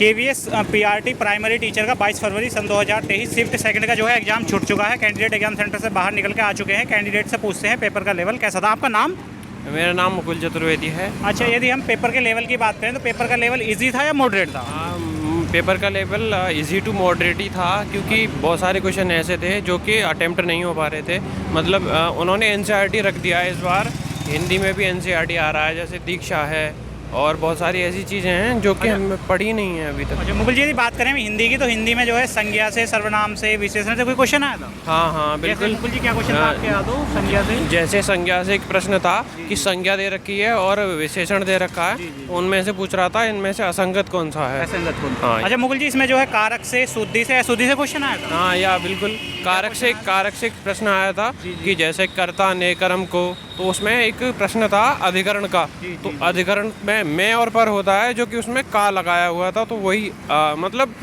KVS PRT primary teacher का 22 फरवरी सन 2023 shift second का जो है एग्जाम छूट चुका है। कैंडिडेट एग्जाम सेंटर से बाहर निकल के आ चुके हैं। कैंडिडेट से पूछते हैं पेपर का लेवल कैसा था। आपका नाम? मेरा नाम मुकुल चतुर्वेदी है। अच्छा, यदि हम पेपर के लेवल की बात करें तो पेपर का लेवल इजी था या मॉडरेट था? पेपर का लेवल इजी टू मॉडरेट ही था, क्योंकि बहुत सारे क्वेश्चन ऐसे थे जो कि अटेम्प्ट नहीं हो पा रहे थे। मतलब उन्होंने NCERT रख दिया है इस बार। हिंदी में भी NCERT आ रहा है, जैसे दीक्षा है और बहुत सारी ऐसी चीज़ें हैं जो कि हम पढ़ी नहीं है अभी तक। अच्छा, मुकुल जी यदि बात करें हिंदी की तो हिंदी में जो है संज्ञा से, सर्वनाम से, विशेषण से कोई क्वेश्चन आया था? हाँ बिल्कुल। मुकुल जी क्या क्वेश्चन था आपके याद हो संज्ञा से? जैसे संज्ञा से एक प्रश्न था कि संज्ञा दे रखी है और विशेषण दे रखा है, उनमें से पूछ रहा था इनमें से असंगत कौन सा है। असंगत कौन? हाँ। अच्छा मुकुल जी, इसमें जो है कारक से, शुद्धि से, अशुद्धि से क्वेश्चन आया था? हाँ या बिल्कुल। कारक से एक प्रश्न आया था कि जैसे कर्ता ने कर्म को, तो उसमें एक प्रश्न था अधिकरण का। तो अधिकरण में मैं और पर होता है, जो कि उसमें का लगाया हुआ था। तो वही मतलब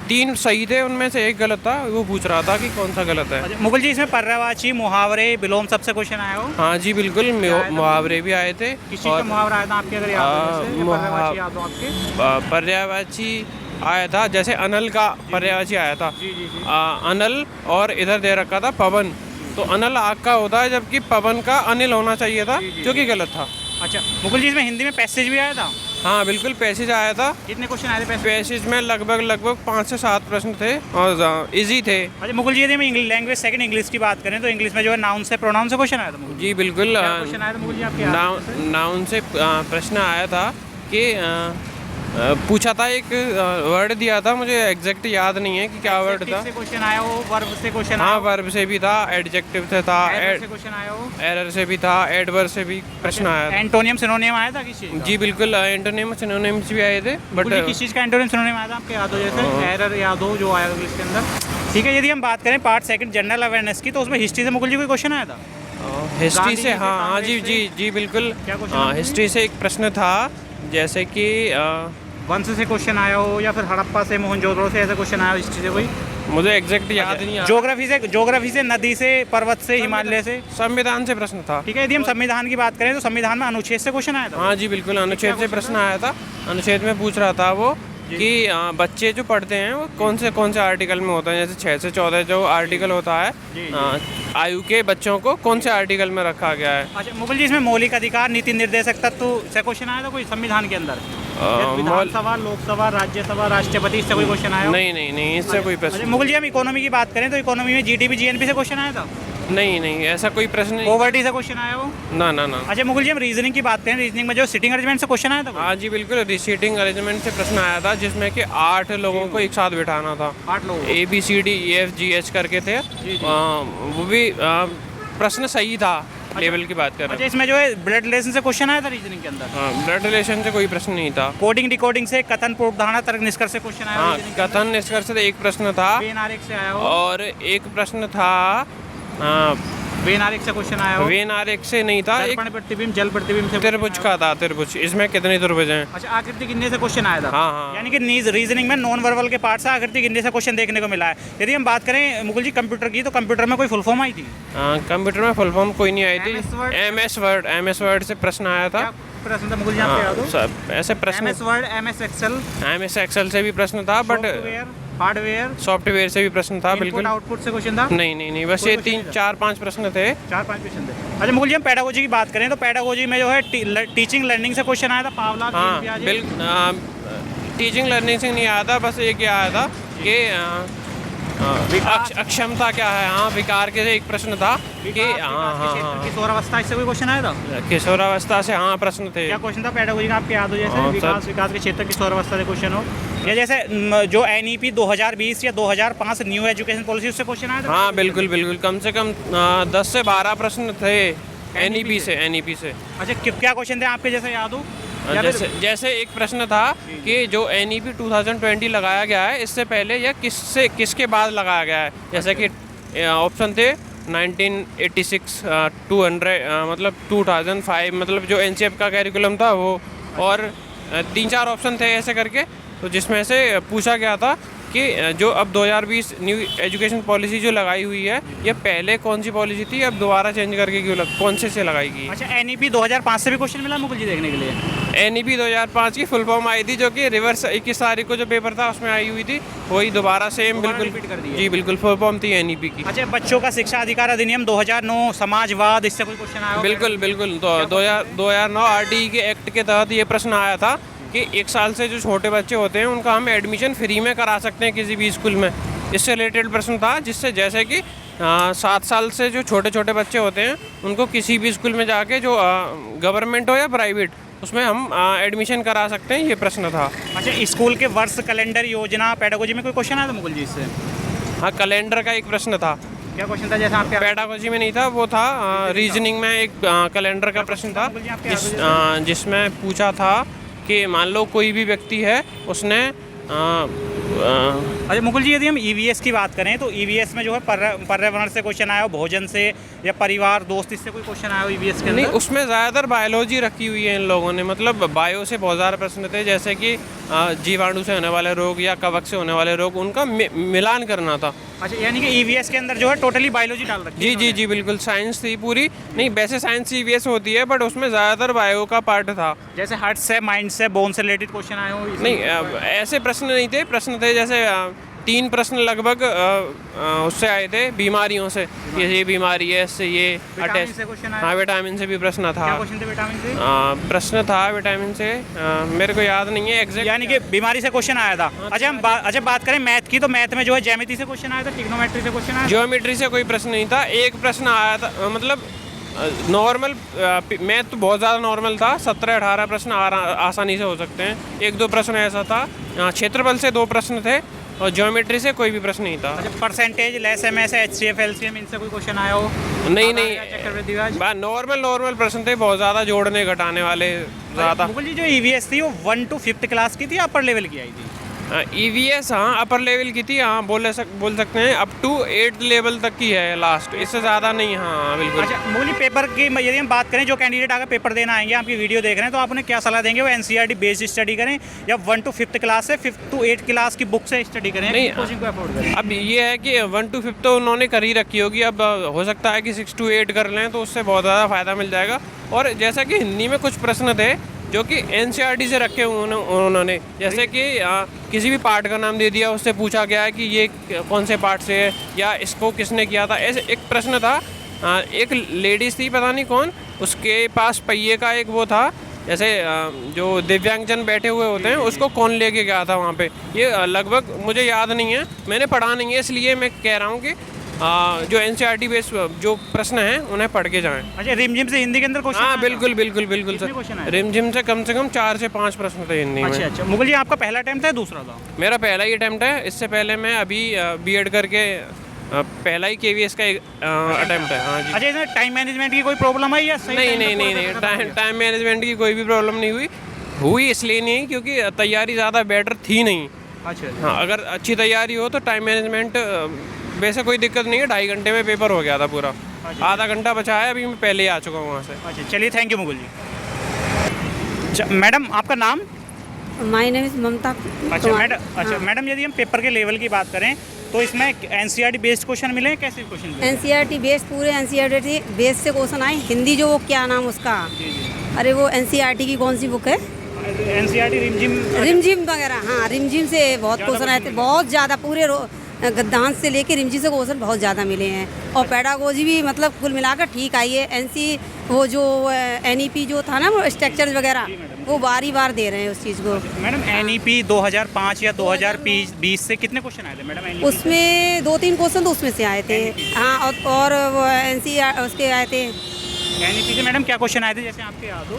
3 सही थे, उनमें से एक गलत था। वो पूछ रहा था कि कौन सा गलत है। अच्छा, मुकुल जी इसमें पर्यायवाची, मुहावरे, विलोम सबसे क्वेश्चन आया हो? हाँ जी बिल्कुल, मुहावरे भी आए थे। किस चीज़ का मुहावरा आया था आपके, अगर याद हो जैसे? पर्यायवाची याद हो आपके? पर्यायवाची आया था, जैसे अनल का पर्यायवाची आया था। अनल और इधर दे रखा था पवन। तो अनल आग का होता है, जबकि पवन का अनिल होना चाहिए था, जो कि गलत था। अच्छा मुकुल जी, इसमें हिंदी में पैसेज भी आया था? हाँ बिल्कुल, पैसेज आया था। कितने क्वेश्चन आए थे पैसेज में लगभग 5 से 7 प्रश्न थे और इजी थे। अच्छा मुकुल जी, यदि हम लैंग्वेज सेकंड इंग्लिश की बात करें तो इंग्लिश में जो है नाउन से, प्रोनाउन से क्वेश्चन आया था मुकुल जी बिल्कुल। क्वेश्चन आया था मुकुल जी आपके? नाउन से प्रश्न आया था कि पूछा था, एक वर्ड दिया था, मुझे एग्जैक्ट याद नहीं है कि क्या वर्ड था। से क्वेश्चन आया हो, वर्ब से क्वेश्चन? हाँ, वर्ब से भी था, एडजेक्टिव से था, एरर से क्वेश्चन आया हो, एरर से भी था, एडवर्ब से भी प्रश्न आया था। एंटोनियम सिनोनियम आया था किस चीज़ का? जी बिल्कुल, एंटोनिम सिनोनिम्स भी आए थे। बट किस चीज़ का एंटोनियम सिनोनियम आया था आपके याद हो जैसे? एरर याद हो जो आया इंग्लिश के अंदर। ठीक है, यदि हम बात करें पार्ट सेकंड जनरल अवेयरनेस की, तो उसमें हिस्ट्री से मुकुल जी कोई क्वेश्चन आया था? हिस्ट्री से हाँ जी बिल्कुल। हिस्ट्री से एक प्रश्न था, जैसे कि वंश से क्वेश्चन आया हो या फिर हड़प्पा से, मोहनजोदड़ो से, ऐसा क्वेश्चन आया हो हिस्ट्री से कोई? मुझे एग्जैक्ट याद नहीं आ। ज्योग्राफी से, नदी से, पर्वत से, हिमालय से? संविधान से प्रश्न था। ठीक है, यदि हम संविधान की बात करें तो संविधान में अनुच्छेद से क्वेश्चन आया था? हाँ जी बिल्कुल, अनुच्छेद से प्रश्न आया था। अनुच्छेद में पूछ रहा था वो कि बच्चे जो पढ़ते हैं वो कौन से आर्टिकल में होता है। जैसे 6 से 14 जो आर्टिकल होता है, आयु के बच्चों को कौन से आर्टिकल में रखा गया है। अच्छा मुकुल जी, इसमें मौलिक अधिकार, नीति निर्देशक तत्व से क्वेश्चन आया था कोई संविधान के अंदर? विधानसभा, लोकसभा, राज्यसभा, राष्ट्रपति, इससे कोई क्वेश्चन आया? नहीं, इससे कोई प्रश्न। मुकुल जी हम इकोनॉमी की बात करें तो इकोनॉमी में GDP GNP से क्वेश्चन आया था? नहीं, ऐसा कोई प्रश्न नहीं। पॉवर्टी से क्वेश्चन आया हो? ना। अच्छा मुकुल जी, हम रीजनिंग की बात करें, रीजनिंग में जो सिटिंग अरेंजमेंट से क्वेश्चन आया था? हाँ जी बिल्कुल, सीटिंग अरेंजमेंट से प्रश्न आया था, जिसमें कि 8 लोगों को एक साथ बिठाना था। 8 लोग, ABCDEFGH करके थे। वो भी प्रश्न सही था। लेवल की बात कर रहे हैं। अच्छा, इसमें जो है ब्लड रिलेशन से क्वेश्चन आया था रीजनिंग के अंदर? हाँ, ब्लड रिलेशन से कोई प्रश्न नहीं था। कोडिंग डिकोडिंग से, कथन पूर्वधारणा तर्क निष्कर्ष से क्वेश्चन आया? हाँ, कथन निष्कर्ष से एक प्रश्न था। वेन आरेख से आया हो? और एक प्रश्न था वेन आरेख से क्वेश्चन आया हो? वेन आरेख से नहीं था। एक प्रतिबिंब, जल प्रतिबिंब से। त्रिभुज का था, त्रिभुज। इसमें कितने त्रिभुज हैं? अच्छा, आकृति गिनने से क्वेश्चन आया था? हाँ। यानी कि रीजनिंग में नॉन वर्बल के पार्ट से आकृति गिनने से क्वेश्चन देखने को मिला है। यदि हम बात करें मुकुल जी कंप्यूटर की, तो कंप्यूटर में कोई फुल फॉर्म आई थी? कंप्यूटर में फुल फॉर्म कोई नहीं आई थी। MS वर्ड से प्रश्न आया था। प्रश्न था मुकुल जी आपको याद हो? ऐसे प्रश्न MS वर्ड, MS एक्सेल से भी प्रश्न था। बट हार्डवेयर, सॉफ्टवेयर से भी प्रश्न था। बिल्कुल। आउटपुट से क्वेश्चन था? नहीं, बस ये 3-4-5 प्रश्न थे। 4-5 क्वेश्चन थे। अच्छा मुकुल जी, हम पेडागोजी की बात करें तो पेडागोजी में जो है टीचिंग लर्निंग से क्वेश्चन आया था? पावला, हाँ बिल्कुल, टीचिंग लर्निंग से नहीं आया था। बस एक ये आया था कि अक्षमता क्या है। हाँ, विकार के एक प्रश्न था कि किशोरावस्था, इससे कोई क्वेश्चन आया था? किशोरावस्था से हाँ प्रश्न थे। क्या क्वेश्चन था पेडागोजी का आपके याद हो जैसे? विकास के क्षेत्र किशोरावस्था से क्वेश्चन हो, या जैसे जो NEP 2020 या 2005 न्यू एजुकेशन पॉलिसी, उससे क्वेश्चन आया था? हाँ बिल्कुल, कम से कम 10 से 12 प्रश्न थे NEP से। अच्छा, क्या क्वेश्चन थे आपके जैसे याद हो? जैसे एक प्रश्न था कि जो NEP 2020 लगाया गया है, इससे पहले या किसके बाद लगाया गया है। जैसे कि ऑप्शन थे 1986, 200, मतलब 2005, मतलब जो NCERT का कैरिकुलम था वो, और 3-4 ऑप्शन थे ऐसे करके। तो जिसमें से पूछा गया था कि जो अब 2020 न्यू एजुकेशन पॉलिसी जो लगाई हुई है, ये पहले कौन सी पॉलिसी थी, अब दोबारा चेंज करके क्यों कौन से लगाई गई है? अच्छा, NEP 2005 से भी क्वेश्चन मिला मुकुल जी देखने के लिए? NEP 2005 की फुल फॉर्म आई थी, जो कि रिवर्स 21 तारीख को जो पेपर था उसमें आई हुई थी, वही दोबारा सेम बिल्कुल रिपीट कर दी है। जी बिल्कुल फुल फॉर्म थी NEP की। अच्छा, बच्चों का शिक्षा अधिकार अधिनियम 2009, समाजवाद, इससे कोई क्वेश्चन आया? बिल्कुल बिल्कुल, तो 2009 RTE के एक्ट के तहत ये प्रश्न आया था कि 1 साल से जो छोटे बच्चे होते हैं उनका हम एडमिशन फ्री में करा सकते हैं किसी भी स्कूल में। इससे रिलेटेड प्रश्न था, जिससे जैसे कि 7 साल से जो छोटे छोटे बच्चे होते हैं उनको किसी भी स्कूल में जाके, जो गवर्नमेंट हो या प्राइवेट, उसमें हम एडमिशन करा सकते हैं, ये प्रश्न था। अच्छा, स्कूल के वर्ष, कैलेंडर, योजना, पेडागोजी में कोई क्वेश्चन आया था मुकुल जी इससे? हाँ, कैलेंडर का एक प्रश्न था। क्या क्वेश्चन था? जैसे आपके पेडागोजी में नहीं था, वो था रीजनिंग में एक कैलेंडर का प्रश्न था, जिसमें पूछा था कि मान लो कोई भी व्यक्ति है, उसने अच्छा मुकुल जी, यदि हम EVS की बात करें तो EVS में जो है पर्यावरण से क्वेश्चन आया हो, भोजन से, या परिवार, दोस्त, इससे कोई क्वेश्चन आया हो EVS के अंदर? नहीं, उसमें ज़्यादातर बायोलॉजी रखी हुई है इन लोगों ने, मतलब बायो से बहुत ज़्यादा प्रश्न थे, जैसे कि जीवाणु से होने वाले रोग या कवक से होने वाले रोग, उनका मिलान करना था। अच्छा, यानी कि EVS के अंदर जो है टोटली बायोलॉजी डाल रखी है? जी जी जी बिल्कुल, साइंस थी पूरी। नहीं, वैसे साइंस EVS होती है, बट उसमें ज़्यादातर बायो का पार्ट था। जैसे हार्ट से, माइंड से, बोन से रिलेटेड क्वेश्चन आए हो? नहीं, ऐसे प्रश्न नहीं थे। प्रश्न थे जैसे 3 प्रश्न लगभग उससे आए थे, बीमारियों से, ये बीमारी है, इससे ये अटैच। हाँ, विटामिन से भी प्रश्न था। क्या क्वेश्चन थे विटामिन से? प्रश्न था विटामिन से, मेरे को याद नहीं है एग्जैक्ट। यानी कि बीमारी से क्वेश्चन आया था। अच्छा, हम बात करें मैथ की, तो मैथ में जो है ज्यामिति से क्वेश्चन आया था, ट्रिग्नोमेट्री से क्वेश्चन आया? ज्योमेट्री से कोई प्रश्न नहीं था। एक प्रश्न आया था, मतलब नॉर्मल मैथ तो बहुत ज़्यादा नॉर्मल था। 17-18 प्रश्न आसानी से हो सकते हैं। 1-2 प्रश्न ऐसा था। क्षेत्रफल से 2 प्रश्न थे, और ज्योमेट्री से कोई भी प्रश्न नहीं था। अच्छा, percentage, less MS, HCF, LCM, इनसे कोई क्वेश्चन आया हो? नहीं, नॉर्मल प्रश्न थे, बहुत ज़्यादा जोड़ने घटाने वाले ज़्यादा। मुकुल जी, जो EVS थी वो 1 to 5th क्लास की थी, अपर लेवल की आई थी? EVS हाँ अपर लेवल की थी, हाँ बोल सकते हैं, अप टू 8th लेवल तक की है लास्ट, इससे ज़्यादा नहीं। हाँ बिल्कुल। अच्छा मुकुल जी, पेपर की यदि हम बात करें, जो कैंडिडेट आकर पेपर देना आएंगे, आपकी वीडियो देख रहे हैं, तो आप उन्हें क्या सलाह देंगे? वो NCERT बेस्ड स्टडी करें, या 1 to 5th क्लास से 5th to 8th क्लास की बुक से स्टडी करें? नहीं, कोचिंग को अफोर्ड करें? अब ये है कि 1 to 5th तो उन्होंने कर ही रखी होगी, अब हो सकता है कि 6 to 8 कर लें, तो उससे बहुत ज़्यादा फ़ायदा मिल जाएगा। और जैसा कि हिंदी में कुछ प्रश्न थे जो कि NCERT से रखे हुए उन्होंने, जैसे कि किसी भी पार्ट का नाम दे दिया, उससे पूछा गया है कि ये कौन से पार्ट से है, या इसको किसने किया था। ऐसे एक प्रश्न था, एक लेडीज़ थी, पता नहीं कौन, उसके पास पहिए का एक वो था, जैसे जो दिव्यांगजन बैठे हुए होते हैं, उसको कौन लेके गया था वहाँ पे। ये लगभग मुझे याद नहीं है, मैंने पढ़ा नहीं है, इसलिए मैं कह रहा हूँ कि जो NCERT बेस जो प्रश्न हैं उन्हें पढ़ के जाएं। अच्छा, रिमझिम से हिंदी के अंदर क्वेश्चन? हाँ बिल्कुल सर, रिमझिम से कम 4 से 5 प्रश्न थे हिंदी में। अच्छा, मुकुल जी, आपका पहला अटेम्प्ट है, दूसरा था? मेरा पहला ही अटेम्प्ट है। इससे पहले मैं अभी B.Ed करके पहला ही KVS का अटेम्प्ट है। हाँ जी। अच्छा, इसमें टाइम मैनेजमेंट की कोई प्रॉब्लम है या सही? नहीं, टाइम मैनेजमेंट की कोई भी प्रॉब्लम नहीं हुई इसलिए नहीं, क्योंकि तैयारी ज़्यादा बेटर थी नहीं। अच्छा, हाँ, अगर अच्छी तैयारी हो तो टाइम मैनेजमेंट वैसे कोई दिक्कत नहीं है। 2.5 घंटे में पेपर हो गया था पूरा। आधा घंटा बचा है, अभी मैं पहले ही आ चुका हूँ वहाँ से। अच्छा, चलिए, thank you Mukul ji. Madam, आपका नाम? My name is Mamta. अच्छा मैडम, यदि हम पेपर के लेवल की बात करें तो इसमें NCERT बेस्ड क्वेश्चन मिले हैं? कैसे क्वेश्चन मिले? NCERT बेस्ड, पूरे NCERT बेस्ड से क्वेश्चन आए। हिंदी जो वो क्या नाम उसका, अरे वो NCERT की कौन सी बुक है? NCERT रिमझिम वगैरह। हाँ, रिमझिम से बहुत क्वेश्चन आए थे, बहुत ज़्यादा। पूरे गद्दांश से लेके रिमझिम से क्वेश्चन बहुत ज़्यादा मिले हैं। और पेडागोजी भी मतलब कुल मिलाकर ठीक आई है। वो जो NEP जो था ना, वो स्ट्रक्चर वगैरह, वो बार दे रहे हैं उस चीज़ को। मैडम, NEP 2005 या 2020 से कितने क्वेश्चन आए थे मैडम NEP? उसमें 2-3 क्वेश्चन तो उसमें से आए थे। हाँ, और वो NCERT उसके आए थे। NEP से मैडम क्या क्वेश्चन आए थे, जैसे आपके याद हो?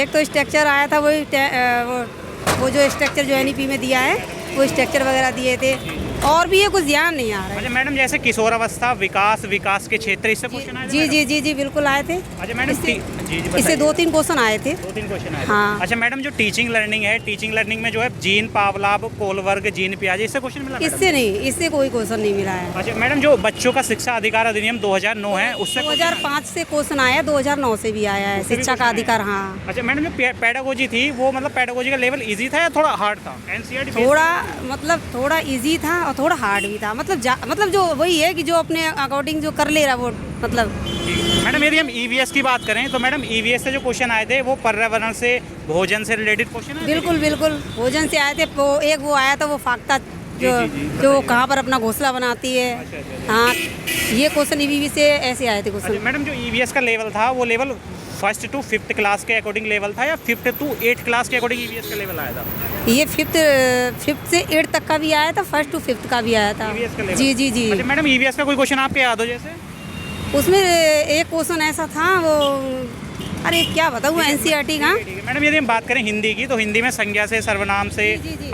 एक तो स्ट्रक्चर आया था, वो जो स्ट्रक्चर जो NEP में दिया है, वो स्ट्रक्चर वगैरह दिए थे। और भी ये कुछ ध्यान नहीं आ रहा है। अच्छा मैडम, जैसे किशोर अवस्था, विकास के क्षेत्र, इससे क्वेश्चन आए थे? जी बिल्कुल आए थे। अच्छा मैडम, इससे 2-3 क्वेश्चन आए थे। 2-3 क्वेश्चन आए थे। हाँ। अच्छा मैडम, जो टीचिंग लर्निंग है, टीचिंग लर्निंग में जो है जीन पावलाव, कोलवर्ग, जीन पियाजे, इससे क्वेश्चन मिला? इससे नहीं, इससे कोई क्वेश्चन नहीं मिला है। अच्छा मैडम, जो बच्चों का शिक्षा अधिकार अधिनियम 2009 है, उससे 2005 से क्वेश्चन आया, 2009 से भी आया है शिक्षा का अधिकार। हाँ। अच्छा मैडम, जो पेडागोजी थी, वो मतलब पेडागोजी का लेवल इजी था या थोड़ा हार्ड था? NCERT थोड़ा मतलब थोड़ा इजी था और थोड़ा हार्ड भी था, मतलब जो वही है कि जो अपने अकॉर्डिंग जो कर ले रहा वो मतलब। मैडम यदि हम ईवीएस की बात करें तो मैडम ईवीएस से जो क्वेश्चन आए थे वो पर्यावरण से, भोजन से रिलेटेड क्वेश्चन है। बिल्कुल बिल्कुल भोजन से आए थे। वो आया था वो फाख्ता जो कहाँ पर अपना घोंसला बनाती है। हाँ, ये क्वेश्चन ईवीएस से ऐसे आए थे क्वेश्चन। मैडम जो ईवीएस का लेवल था वो level 1st to 5th class के अकॉर्डिंग लेवल था या 5th to 8th क्लास के अकॉर्डिंग ईवीएस का लेवल आया था? ये 5th से 8th तक का भी आया था, 1st to 5th का भी आया था। ईवीएस का लेवल। जी जी जी। अच्छा मैडम ईवीएस का कोई क्वेश्चन आपके याद हो जैसे? उसमें एक क्वेश्चन ऐसा था वो, अरे क्या बताऊँ, एनसीईआरटी का। मैडम यदि हम बात करें हिंदी की तो हिंदी में संज्ञा से, सर्वनाम से,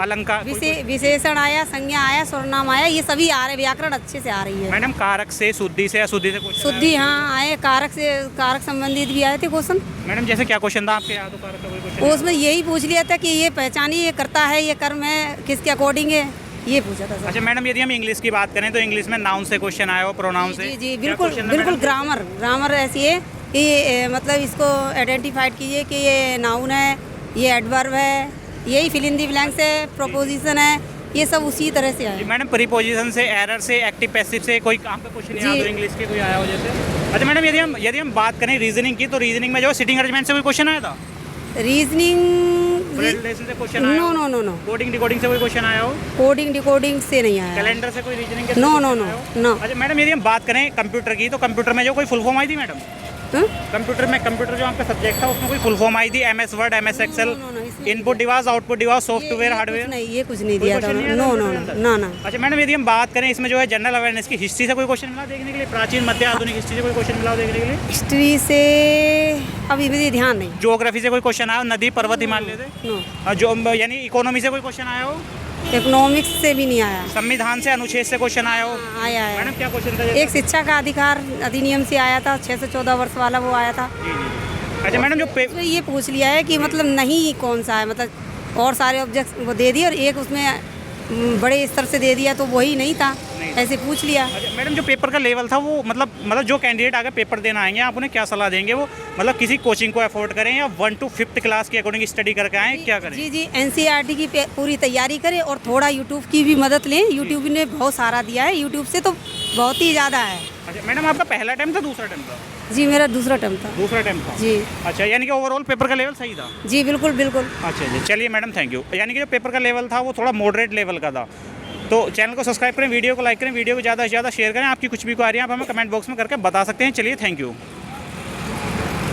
अलंकार, विशेषण आया, संज्ञा आया, सर्वनाम आया, ये सभी आ रहे, व्याकरण अच्छे से आ रही है। मैडम कारक से, शुद्धि से, अशुद्धि से क्वेश्चन शुद्धि हाँ आए, कारक से, कारक संबंधित भी आए थे क्वेश्चन। मैडम जैसे क्या क्वेश्चन था आपके याद हो कारक का कोई क्वेश्चन? उसमें यही पूछ लिया था कि ये पहचानी, ये करता है, ये कर्म है, किसके अकॉर्डिंग है, ये पूछा था सर। अच्छा मैडम यदि हम इंग्लिश की बात करें तो इंग्लिश में नाउन से क्वेश्चन आया हो, प्रोनाउन से? जी जी बिल्कुल ग्रामर ऐसी है कि मतलब इसको आइडेंटिफाइड कीजिए कि ये नाउन है, ये एडवर्ब है, यही फिल इन द ब्लैंक्स है, प्रोपोजिशन है, ये सब उसी तरह से आए। मैडम प्रीपोजिशन से, एरर से, एक्टिव पैसिव से कोई काम का क्वेश्चन याद हो इंग्लिश के कोई आया हो जैसे? अच्छा मैडम यदि हम बात करें रीजनिंग की तो रीजनिंग में जो सिटिंग अरेंजमेंट से कोई क्वेश्चन आया था? रीजनिंग से क्वेश्चन आया? नो। कोडिंग डिकोडिंग से कोई क्वेश्चन आया हो? कोडिंग डिकोडिंग से नहीं आया। कैलेंडर से कोई रीजनिंग के? नो। अच्छा मैडम यदि हम बात करें कंप्यूटर की तो कंप्यूटर में जो कोई फुल फॉर्म आई थी मैडम? कंप्यूटर जो आपका सब्जेक्ट था उसमें कोई फुल फॉर्म आई थी? MS Word, MS Excel, input device, output device, software, hardware? नहीं, ये कुछ नहीं दिया था। नो। अच्छा मैडम यदि हम बात करें इसमें जो है जनरल अवेयरनेस की, हिस्ट्री से कोई क्वेश्चन मिला देखने के लिए? प्राचीन, मध्य, आधुनिक हिस्ट्री से कोई क्वेश्चन मिला देखने के लिए? हिस्ट्री से अभी मुझे ध्यान नहीं। ज्योग्राफी से कोई क्वेश्चन आया हो? नदी, पर्वत, हिमालय से? नो। जो यानी इकोनॉमी से कोई क्वेश्चन आया हो? इकोनॉमिक्स से भी नहीं आया। संविधान से, अनुच्छेद से क्वेश्चन आया हो? आया। मैडम क्या क्वेश्चन था? एक शिक्षा का अधिकार अधिनियम से आया था, 6 से 14 वर्ष वाला वो आया था। अच्छा मैडम तो ये पूछ लिया है कि मतलब नहीं कौन सा है, मतलब और सारे ऑब्जेक्ट वो दे दिए और एक उसमें बड़े स्तर से दे दिया तो वही नहीं था, ऐसे पूछ लिया। अच्छा मैडम जो पेपर का लेवल था वो मतलब जो कैंडिडेट आगे पेपर देना आएंगे आप उन्हें क्या सलाह देंगे? वो मतलब किसी कोचिंग को अफोर्ड करें या 1 to 5th क्लास के अकॉर्डिंग स्टडी करके आएँ, क्या करें? जी एनसीईआरटी की पूरी तैयारी करें और थोड़ा यूट्यूब की भी मदद लें। यूट्यूब ने बहुत सारा दिया है, यूट्यूब से तो बहुत ही ज़्यादा है। अच्छा मैडम आपका पहला टाइम था दूसरा टाइम था? जी मेरा दूसरा टाइम था। दूसरा टाइम था जी। अच्छा यानी कि ओवरऑल पेपर का लेवल सही था? जी बिल्कुल। अच्छा जी चलिए मैडम थैंक यू। यानी कि जो पेपर का लेवल था वो थोड़ा मॉडरेट लेवल का था। तो चैनल को सब्सक्राइब करें, वीडियो को लाइक करें, वीडियो को ज़्यादा से ज़्यादा शेयर करें। आपकी कुछ भी क्वेरी आप हमें कमेंट बॉक्स में करके बता सकते हैं। चलिए थैंक यू।